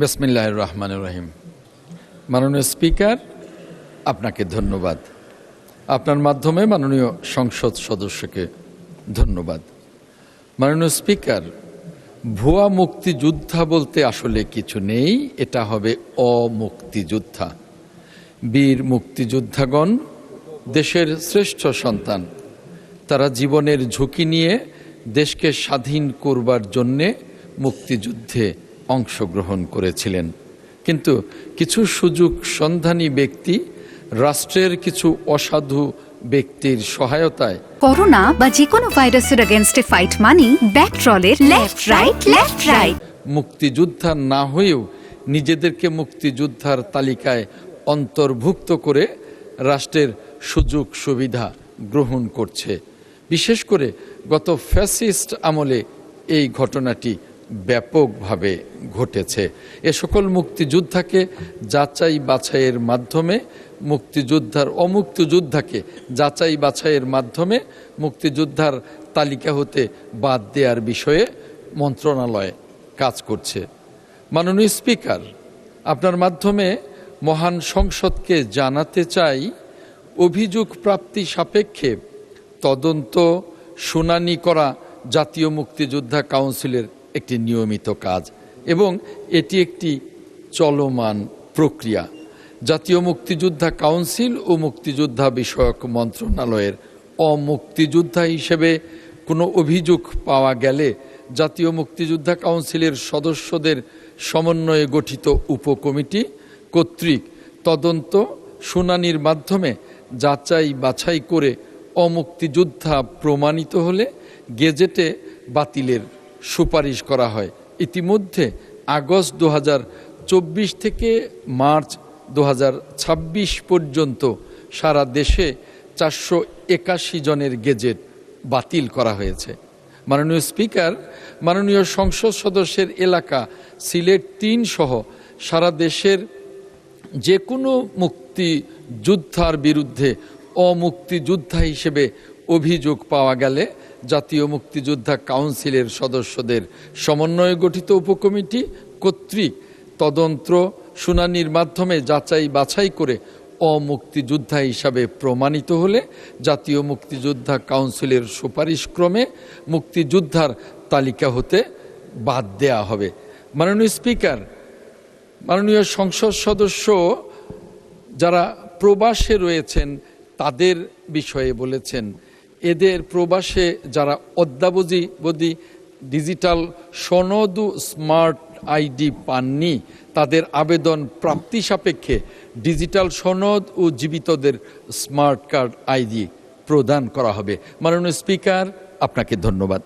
বিসমিল্লাহির রহমানির রহিম। মাননীয় স্পিকার, আপনাকে ধন্যবাদ। আপনার মাধ্যমে মাননীয় সংসদ সদস্যকে ধন্যবাদ। মাননীয় স্পিকার, ভুয়া মুক্তিযোদ্ধা বলতে আসলে কিছু নেই, এটা হবে অমুক্তিযোদ্ধা। বীর মুক্তিযোদ্ধাগণ দেশের শ্রেষ্ঠ সন্তান। তারা জীবনের ঝুঁকি নিয়ে দেশকে স্বাধীন করবার জন্যে মুক্তিযুদ্ধে অংশগ্রহণ করেছিলেন। কিন্তু কিছু সুযোগ সন্ধানী ব্যক্তি রাষ্ট্রের কিছু অসাধু ব্যক্তির সহায়তায় করোনা বা যে কোনো ভাইরাসের এগেইনস্টে ফাইট মানি ব্যাকট্রলের লেফট রাইট মুক্তিযোদ্ধা না হয়েও নিজেদেরকে মুক্তিযোদ্ধার তালিকায় অন্তর্ভুক্ত করে রাষ্ট্রের সুযোগ সুবিধা গ্রহণ করছে। বিশেষ করে গত ফ্যাসিস্ট আমলে এই ঘটনাটি ব্যাপকভাবে ঘটেছে। এ সকল মুক্তিযোদ্ধাকে যাচাই বাছাইয়ের মাধ্যমে অমুক্তিযোদ্ধাকে যাচাই বাছাইয়ের মাধ্যমে মুক্তিযোদ্ধার তালিকা হতে বাদ দেওয়ার বিষয়ে মন্ত্রণালয় কাজ করছে। মাননীয় স্পিকার, আপনার মাধ্যমে মহান সংসদকে জানাতে চাই, অভিযোগ প্রাপ্তি সাপেক্ষে তদন্ত শুনানি করা জাতীয় মুক্তিযোদ্ধা কাউন্সিলের একটি নিয়মিত কাজ এবং এটি একটি চলমান প্রক্রিয়া। জাতীয় মুক্তিযোদ্ধা কাউন্সিল ও মুক্তিযোদ্ধা বিষয়ক মন্ত্রণালয়ের অমুক্তিযোদ্ধা হিসেবে কোনো অভিযোগ পাওয়া গেলে জাতীয় মুক্তিযোদ্ধা কাউন্সিলের সদস্যদের সমন্বয়ে গঠিত উপকমিটি কর্তৃক তদন্ত শুনানির মাধ্যমে যাচাই বাছাই করে অমুক্তিযোদ্ধা প্রমাণিত হলে গেজেটে বাতিলের সুপারিশ করা হয়। ইতিমধ্যে আগস্ট 2024 থেকে মার্চ 2026 পর্যন্ত সারা দেশে 481 জনের গেজেট বাতিল করা হয়েছে। মাননীয় স্পিকার, মাননীয় সংসদ সদস্যের এলাকা সিলেট 3 সহ সারা দেশের যে কোনো মুক্তিযোদ্ধার বিরুদ্ধে অমুক্তিযোদ্ধা হিসেবে অভিযোগ পাওয়া গেলে জাতীয় মুক্তিযোদ্ধা কাউন্সিলের সদস্যদের সমন্বয়ে গঠিত উপকমিটি কর্তৃক তদন্ত শুনানির মাধ্যমে যাচাই বাছাই করে অমুক্তিযোদ্ধা হিসাবে প্রমাণিত হলে জাতীয় মুক্তিযোদ্ধা কাউন্সিলের সুপারিশক্রমে মুক্তিযোদ্ধার তালিকা হতে বাদ দেয়া হবে। মাননীয় স্পিকার, মাননীয় সংসদ সদস্য যারা প্রবাসে রয়েছেন তাদের বিষয়ে বলেছেন, এদের প্রবাসে যারা অদ্যাবধি ডিজিটাল সনদ ও স্মার্ট আইডি পাননি, তাদের আবেদন প্রাপ্তি সাপেক্ষে ডিজিটাল সনদ ও জীবিতদের স্মার্ট কার্ড আইডি প্রদান করা হবে। মাননীয় স্পিকার, আপনাকে ধন্যবাদ।